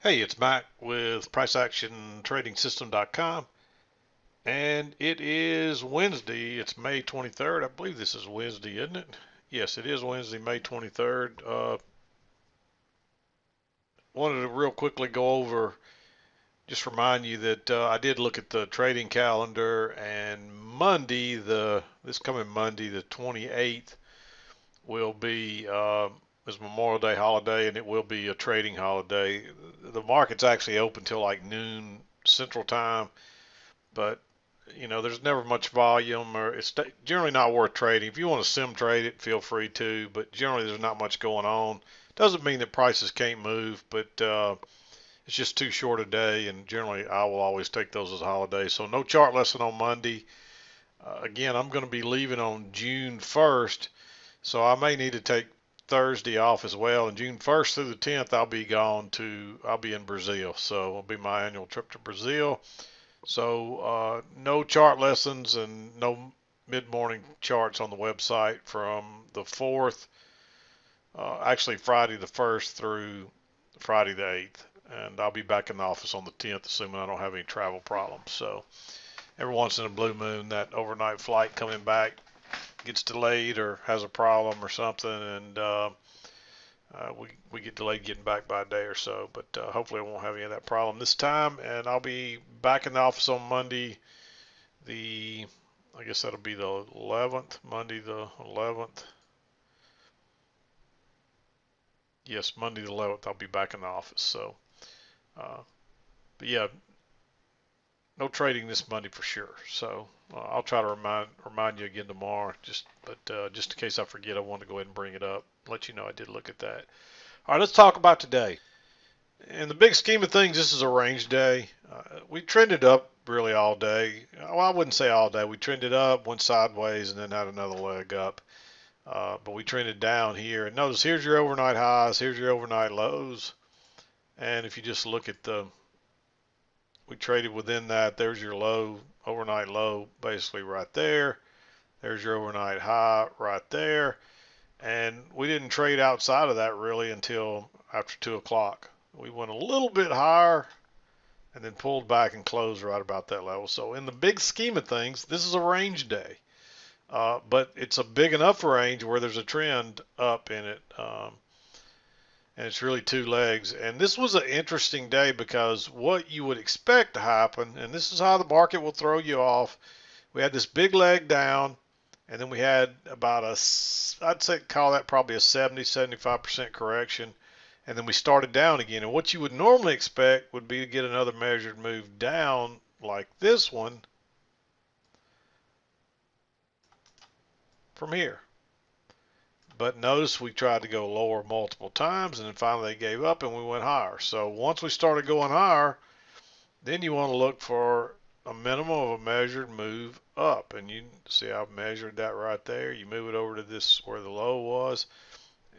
Hey, it's Mac with PriceActionTradingSystem.com, and it is Wednesday. It's May 23rd. I believe this is Wednesday, isn't it? Yes, it is Wednesday, May 23rd. Wanted to real quickly go over, just remind you that I did look at the trading calendar, and Monday, this coming Monday, the 28th, will be is Memorial Day holiday, and it will be a trading holiday. The market's actually open till like noon Central Time, but there's never much volume, or it's generally not worth trading. If you want to sim trade it, feel free to, but generally there's not much going on. Doesn't mean that prices can't move, but it's just too short a day, and generally I will always take those as holidays. So no chart lesson on Monday. Again, I'm going to be leaving on June 1st, so I may need to take Thursday off as well. And June 1st through the 10th, I'll be in Brazil. So it'll be my annual trip to Brazil. So no chart lessons and no mid-morning charts on the website from the 4th, actually Friday the 1st through Friday the 8th. And I'll be back in the office on the 10th, assuming I don't have any travel problems. So every once in a blue moon, that overnight flight coming back gets delayed or has a problem or something, and we get delayed getting back by a day or so. But hopefully I won't have any of that problem this time, and I'll be back in the office on Monday. I guess that'll be the 11th, Monday the 11th. Yes, Monday the 11th, I'll be back in the office. So, uh, but yeah, no trading this Monday for sure. So I'll try to remind you again tomorrow. Just in case I forget, I wanted to go ahead and bring it up, let you know I did look at that. All right, let's talk about today. In the big scheme of things, this is a range day. We trended up really all day. Well, I wouldn't say all day. We trended up, went sideways, and then had another leg up. But we trended down here. And notice here's your overnight highs, here's your overnight lows. And if you just look at we traded within that. There's your low, overnight low, basically right there. There's your overnight high right there. And we didn't trade outside of that really until after 2 o'clock. We went a little bit higher and then pulled back and closed right about that level. So in the big scheme of things, this is a range day. But it's a big enough range where there's a trend up in it. And it's really two legs. And this was an interesting day because what you would expect to happen, and this is how the market will throw you off. We had this big leg down, and then we had about I'd say call that probably a 70-75% correction. And then we started down again. And what you would normally expect would be to get another measured move down like this one from here. But notice we tried to go lower multiple times, and then finally they gave up and we went higher. So once we started going higher, then you want to look for a minimum of a measured move up. And you see I've measured that right there. You move it over to this where the low was,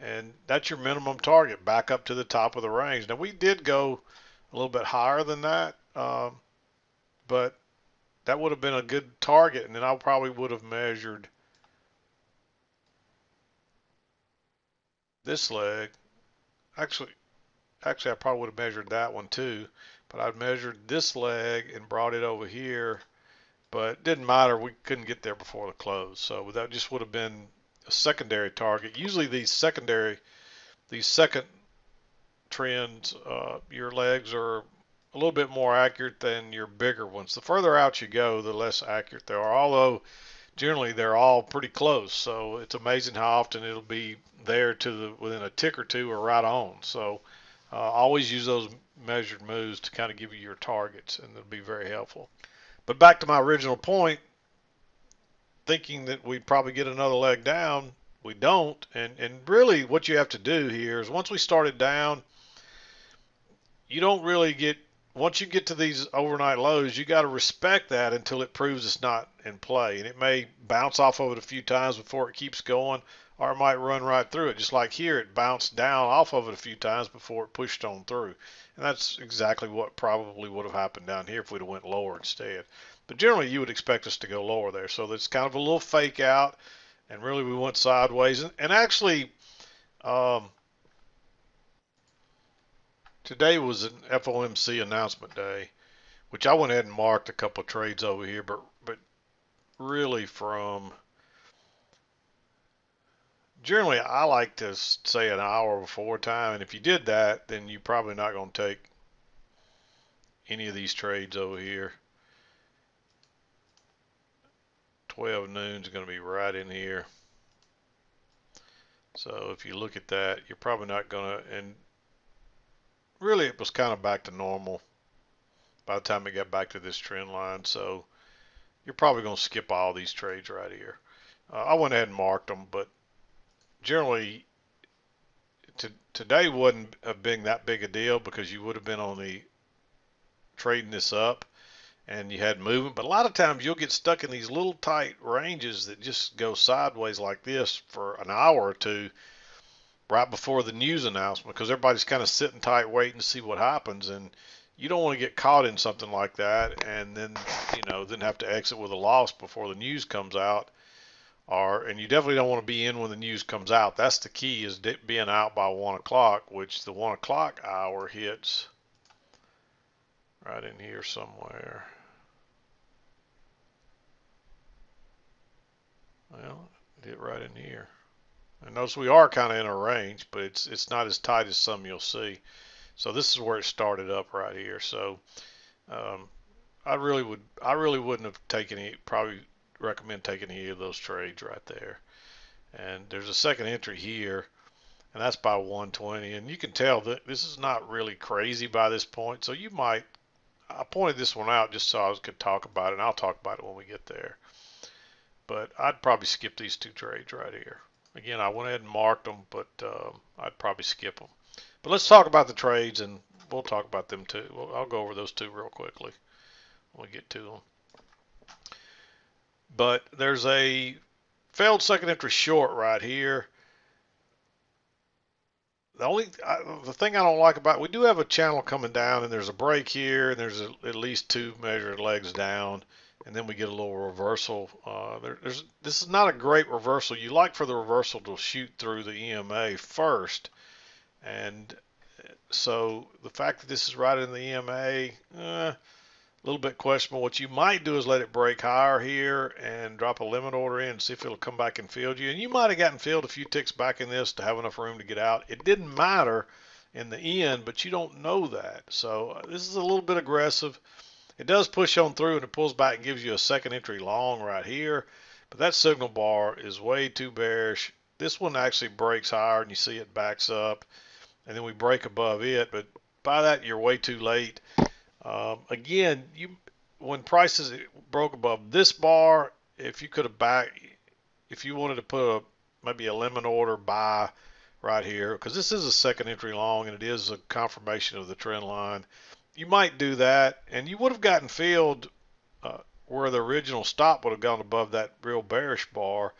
and that's your minimum target back up to the top of the range. Now we did go a little bit higher than that, but that would have been a good target, and then I probably would have measured this leg. Actually, actually, I probably would have measured that one too, but I measured this leg and brought it over here, but it didn't matter. We couldn't get there before the close, so that just would have been a secondary target. Usually these second trends, your legs are a little bit more accurate than your bigger ones. The further out you go, the less accurate they are, although generally they're all pretty close. So it's amazing how often it'll be there to within a tick or two or right on. So always use those measured moves to kind of give you your targets, and it'll be very helpful. But back to my original point, thinking that we'd probably get another leg down, we don't. And really what you have to do here is once we started down, you don't really get, once you get to these overnight lows, you got to respect that until it proves it's not in play. And it may bounce off of it a few times before it keeps going, or it might run right through it. Just like here, it bounced down off of it a few times before it pushed on through. And that's exactly what probably would have happened down here if we'd have went lower instead. But generally, you would expect us to go lower there. So that's kind of a little fake out. And really, we went sideways. And actually, um, Today was an FOMC announcement day, which I went ahead and marked a couple of trades over here, but really from generally I like to say an hour before time, and if you did that, then you're probably not going to take any of these trades over here. 12 noon is going to be right in here. So if you look at that, you're probably not going to, and really it was kind of back to normal by the time it got back to this trend line. So you're probably going to skip all these trades right here. I went ahead and marked them, but generally today wouldn't have been that big a deal because you would have been on the trading this up and you had movement. But a lot of times you'll get stuck in these little tight ranges that just go sideways like this for an hour or two right before the news announcement, because everybody's kind of sitting tight waiting to see what happens, and you don't want to get caught in something like that and then then have to exit with a loss before the news comes out. And you definitely don't want to be in when the news comes out. That's the key, is being out by 1 o'clock, which the 1 o'clock hour hits right in here somewhere. Well, it hit right in here. And notice we are kind of in a range, but it's not as tight as some you'll see. So this is where it started up right here. So I really wouldn't have taken any, probably recommend taking any of those trades right there. And there's a second entry here, and that's by 120, and you can tell that this is not really crazy by this point. So you might, I pointed this one out just so I could talk about it, and I'll talk about it when we get there. But I'd probably skip these two trades right here. Again, I went ahead and marked them, but I'd probably skip them. But let's talk about the trades, and we'll talk about them too. I'll go over those two real quickly when we get to them. But there's a failed second entry short right here. The thing I don't like about it, we do have a channel coming down, and there's a break here, and there's at least two measured legs down, and then we get a little reversal. This is not a great reversal. You like for the reversal to shoot through the EMA first, and so the fact that this is right in the EMA, a little bit questionable. What you might do is let it break higher here and drop a limit order in and see if it'll come back and fill you. And you might have gotten filled a few ticks back in this to have enough room to get out. It didn't matter in the end, but you don't know that. So this is a little bit aggressive. It does push on through and it pulls back and gives you a second entry long right here. But that signal bar is way too bearish. This one actually breaks higher and you see it backs up. And then we break above it. But by that, you're way too late. Again, when prices broke above this bar, if you could have if you wanted to put maybe a limit order buy right here, because this is a second entry long and it is a confirmation of the trend line, you might do that, and you would have gotten filled where the original stop would have gone above that real bearish bar,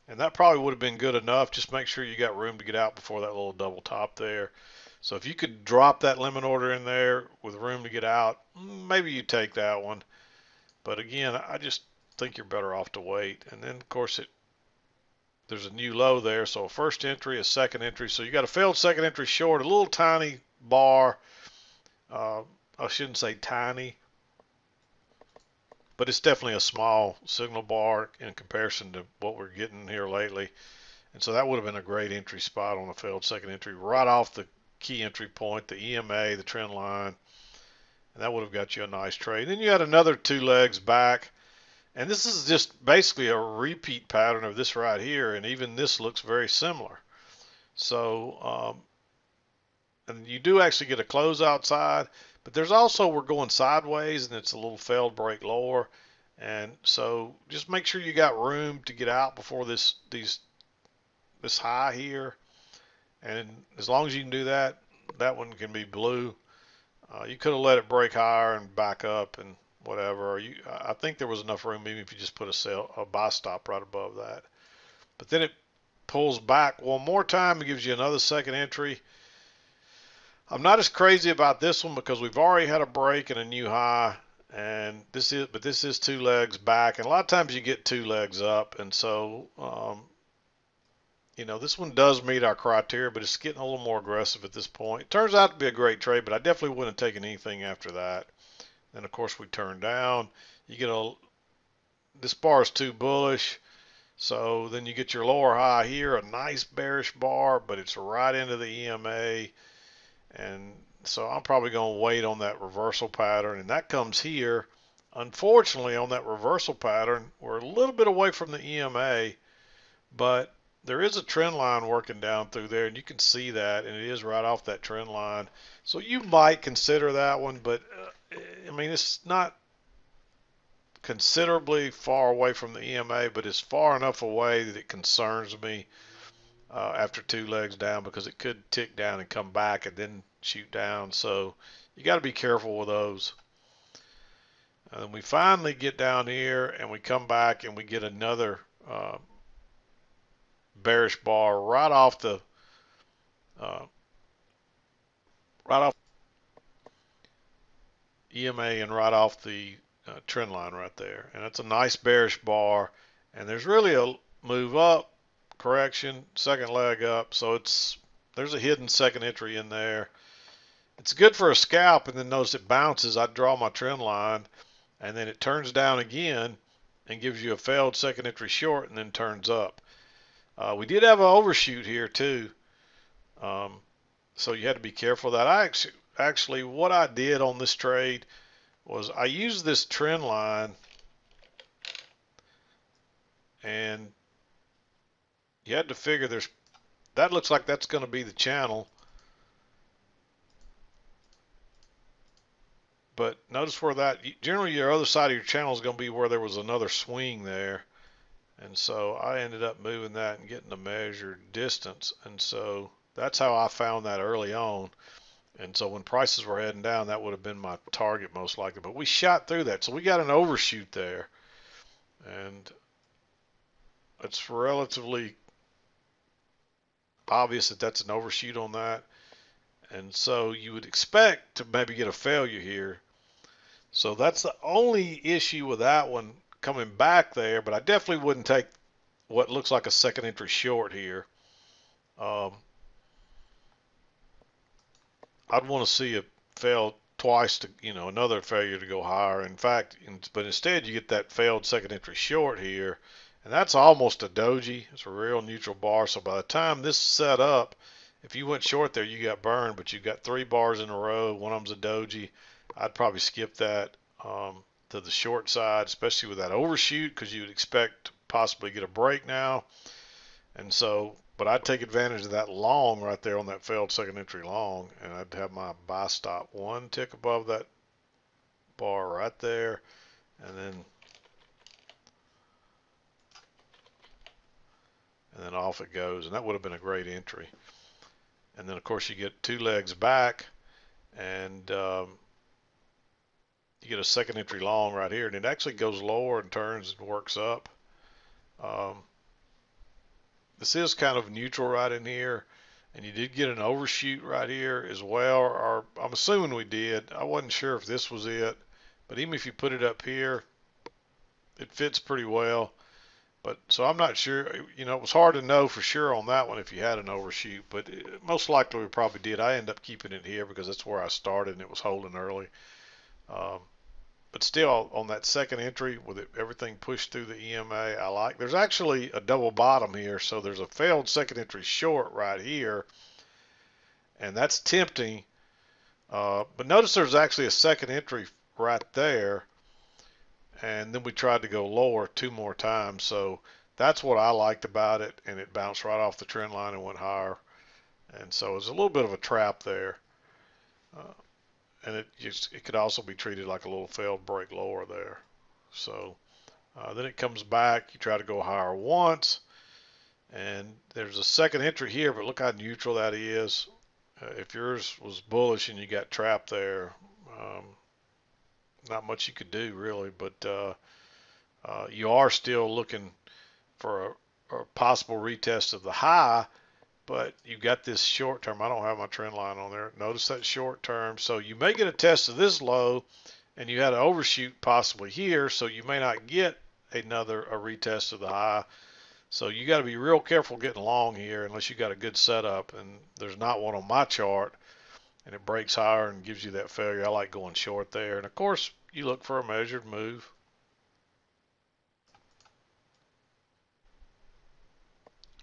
and that probably would have been good enough. Just make sure you got room to get out before that little double top there. So if you could drop that limit order in there with room to get out, maybe you take that one. But again, I just think you're better off to wait. And then of course there's a new low there. So a first entry, a second entry. So you got a failed second entry short, a little tiny bar. I shouldn't say tiny, but it's definitely a small signal bar in comparison to what we're getting here lately. And so that would have been a great entry spot on a failed second entry right off the key entry point, the EMA, the trend line, and that would have got you a nice trade. Then you had another two legs back, and this is just basically a repeat pattern of this right here, and even this looks very similar. So and you do actually get a close outside, but there's also, we're going sideways and it's a little failed break lower, and so just make sure you got room to get out before this high here. And as long as you can do that, that one can be blue. You could have let it break higher and back up and whatever. Or I think there was enough room even if you just put a buy stop right above that. But then it pulls back one more time and gives you another second entry. I'm not as crazy about this one because we've already had a break and a new high, and this is two legs back, and a lot of times you get two legs up, and so this one does meet our criteria, but it's getting a little more aggressive at this point. It turns out to be a great trade, but I definitely wouldn't have taken anything after that. Then of course we turn down. You get this bar is too bullish. So then you get your lower high here, a nice bearish bar, but it's right into the EMA. And so I'm probably going to wait on that reversal pattern. And that comes here. Unfortunately, on that reversal pattern, we're a little bit away from the EMA, but there is a trend line working down through there, and you can see that, and it is right off that trend line. So you might consider that one, but I mean, it's not considerably far away from the EMA, but it's far enough away that it concerns me after 2 legs down, because it could tick down and come back and then shoot down. So you got to be careful with those. And we finally get down here and we come back and we get another bearish bar right off the EMA and right off the trend line right there. And that's a nice bearish bar, and there's really a move up, correction, second leg up, so there's a hidden second entry in there. It's good for a scalp, and then notice it bounces. I draw my trend line, and then it turns down again and gives you a failed second entry short and then turns up. We did have an overshoot here too, so you had to be careful of that. Actually what I did on this trade was I used this trend line, and you had to figure that looks like that's going to be the channel. But notice where generally your other side of your channel is going to be where there was another swing there. And so I ended up moving that and getting a measured distance. And so that's how I found that early on. And so when prices were heading down, that would have been my target most likely. But we shot through that. So we got an overshoot there. And it's relatively obvious that that's an overshoot on that. And so you would expect to maybe get a failure here. So that's the only issue with that one coming back there. But I definitely wouldn't take what looks like a second entry short here. I'd want to see it fail twice to, another failure to go higher. In fact, but instead you get that failed second entry short here, and that's almost a doji. It's a real neutral bar. So by the time this is set up, if you went short there, you got burned, but you got 3 bars in a row. One of them's a doji. I'd probably skip that to the short side, especially with that overshoot, because you would expect to possibly get a break now. And so, but I'd take advantage of that long right there on that failed second entry long, and I'd have my buy stop 1 tick above that bar right there, and then off it goes. And that would have been a great entry. And then of course you get 2 legs back, and you get a second entry long right here, and it actually goes lower and turns and works up. This is kind of neutral right in here, and you did get an overshoot right here as well, or I'm assuming we did. I wasn't sure if this was it, but even if you put it up here, it fits pretty well. But so I'm not sure, it was hard to know for sure on that one if you had an overshoot, but most likely we probably did. I ended up keeping it here because that's where I started and it was holding early. But still, on that second entry with everything pushed through the EMA, I like. There's actually a double bottom here, so there's a failed second entry short right here, and that's tempting. But notice there's actually a second entry right there, and then we tried to go lower 2 more times. So that's what I liked about it, and it bounced right off the trend line and went higher. And so it's a little bit of a trap there. And it could also be treated like a little failed break lower there. So then it comes back. You try to go higher once, and there's a second entry here, but look how neutral that is. If yours was bullish and you got trapped there, not much you could do really, but you are still looking for a possible retest of the high. But you got this short term. I don't have my trend line on there. Notice that short term. So you may get a test of this low, and you had an overshoot possibly here. So you may not get a retest of the high. So you got to be real careful getting long here unless you got a good setup, and there's not one on my chart, and it breaks higher and gives you that failure. I like going short there. And of course, you look for a measured move.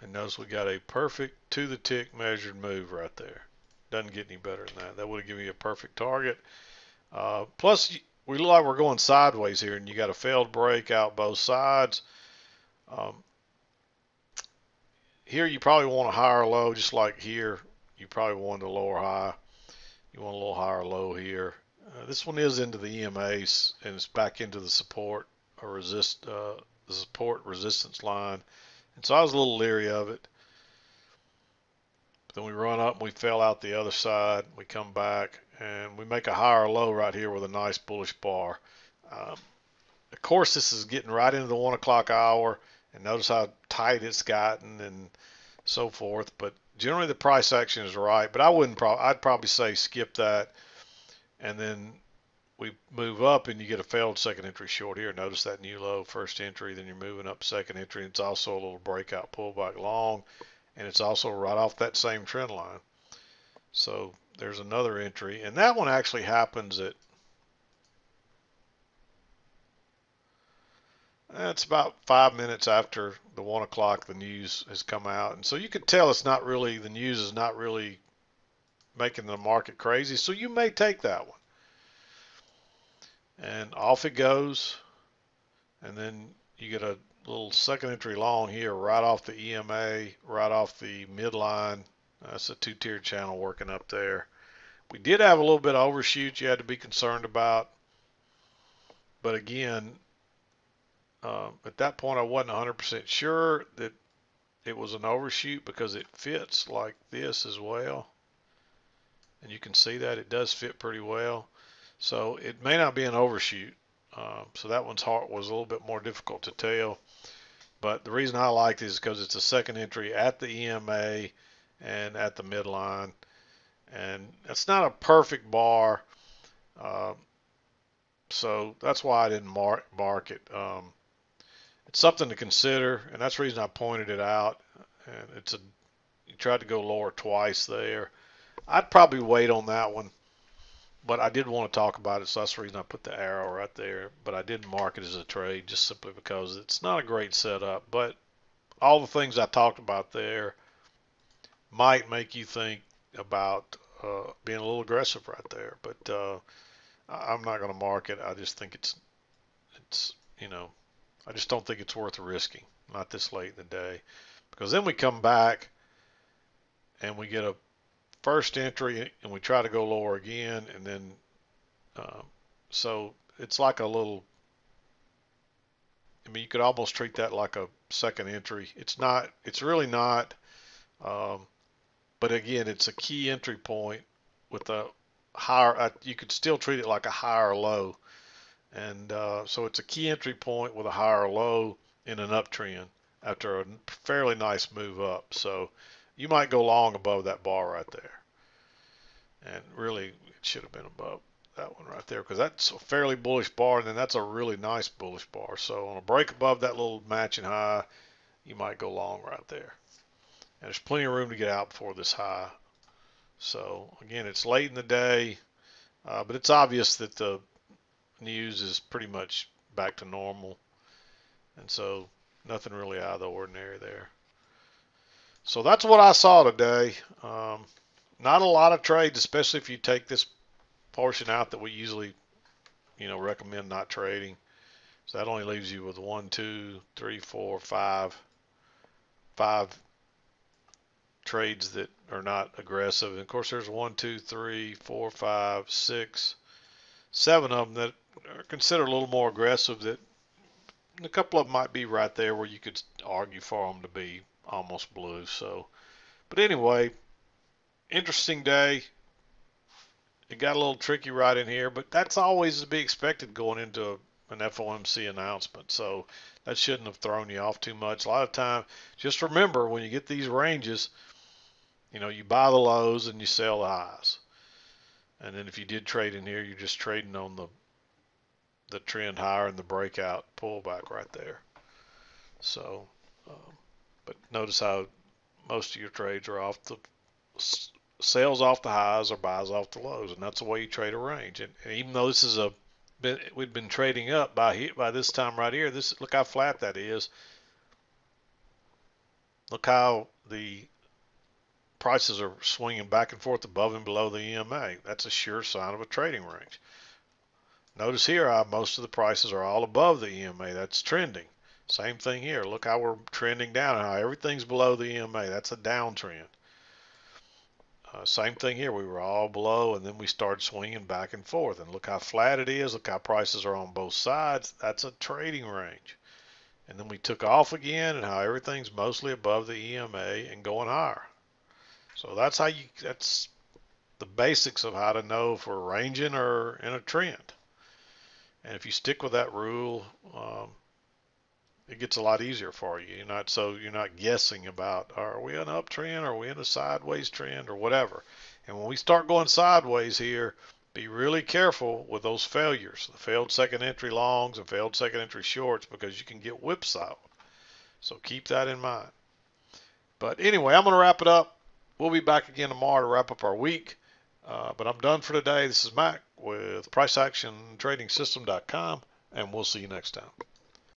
And notice we got a perfect to the tick measured move right there. Doesn't get any better than that. That would have given you a perfect target. Plus, we look like we're going sideways here, and you got a failed break out both sides. Here you probably want a higher low, just like here. You probably want a lower high. You want a little higher low here. This one is into the EMAs, and it's back into the support or the support resistance line. And so I was a little leery of it. But then we run up and we fell out the other side. We come back and we make a higher low right here with a nice bullish bar. Of course, this is getting right into the 1 o'clock hour, and notice how tight it's gotten and so forth. But generally, the price action is right. But I'd probably say skip that, and then we move up, and you get a failed second entry short here. Notice that new low, first entry, then you're moving up second entry. It's also a little breakout pullback long, and it's also right off that same trend line. So there's another entry, and that one actually happens at it's about 5 minutes after the 1 o'clock the news has come out. And so you could tell the news is not really making the market crazy. So you may take that one. And off it goes. And then you get a little second entry long here right off the EMA, right off the midline. That's a two-tiered channel working up there. We did have a little bit of overshoot you had to be concerned about. But again, at that point, I wasn't 100% sure that it was an overshoot because it fits like this as well. And you can see that it does fit pretty well. So it may not be an overshoot. So that one's was a little bit more difficult to tell. But the reason I liked it is because it's a second entry at the EMA and at the midline. And it's not a perfect bar. So that's why I didn't mark it. It's something to consider, and that's the reason I pointed it out. And you tried to go lower twice there. I'd probably wait on that one, but I did want to talk about it, so that's the reason I put the arrow right there. But I didn't mark it as a trade just simply because it's not a great setup. But all the things I talked about there might make you think about being a little aggressive right there. But I'm not going to mark it. I just think it's I just don't think it's worth risking, not this late in the day, because then we come back and we get a first entry and we try to go lower again, and then so it's like a little, I mean, you could almost treat that like a second entry. It's really not, but again, it's a key entry point with a higher, you could still treat it like a higher low. And so it's a key entry point with a higher low in an uptrend after a fairly nice move up. So you might go long above that bar right there. And really, it should have been above that one right there because that's a fairly bullish bar, and then that's a really nice bullish bar. So on a break above that little matching high, you might go long right there. And there's plenty of room to get out before this high. So again, it's late in the day, but it's obvious that the news is pretty much back to normal, and so nothing really out of the ordinary there. So that's what I saw today. Not a lot of trades, especially if you take this portion out that we usually recommend not trading. So that only leaves you with 1, 2, 3, 4, 5 trades that are not aggressive. And of course there's 1, 2, 3, 4, 5, 6, 7 of them that are considered a little more aggressive, that a couple of them might be right there where you could argue for them to be almost blue. So, but anyway, interesting day. It got a little tricky right in here, but that's always to be expected going into an FOMC announcement. So that shouldn't have thrown you off too much. A lot of time, just remember when you get these ranges, you buy the lows and you sell the highs. And then if you did trade in here, you're just trading on the trend higher and the breakout pullback right there. So But notice how most of your trades are off the sales off the highs or buys off the lows, and that's the way you trade a range. And even though this is we've been trading up by this time right here. Look how flat that is. Look how the prices are swinging back and forth above and below the EMA. That's a sure sign of a trading range. Notice here how most of the prices are all above the EMA. That's trending. Same thing here. Look how we're trending down and how everything's below the EMA. That's a downtrend. Same thing here. We were all below and then we started swinging back and forth. And look how flat it is. Look how prices are on both sides. That's a trading range. And then we took off again and how everything's mostly above the EMA and going higher. So that's the basics of how to know if we're ranging or in a trend. And if you stick with that rule, it gets a lot easier for you. You're not guessing about, are we in an uptrend, or are we in a sideways trend, or whatever. And when we start going sideways here, be really careful with those failures, the failed second entry longs and failed second entry shorts, because you can get whipsawed. So keep that in mind. But anyway, I'm going to wrap it up. We'll be back again tomorrow to wrap up our week. But I'm done for today. This is Mac with PriceActionTradingSystem.com, and we'll see you next time.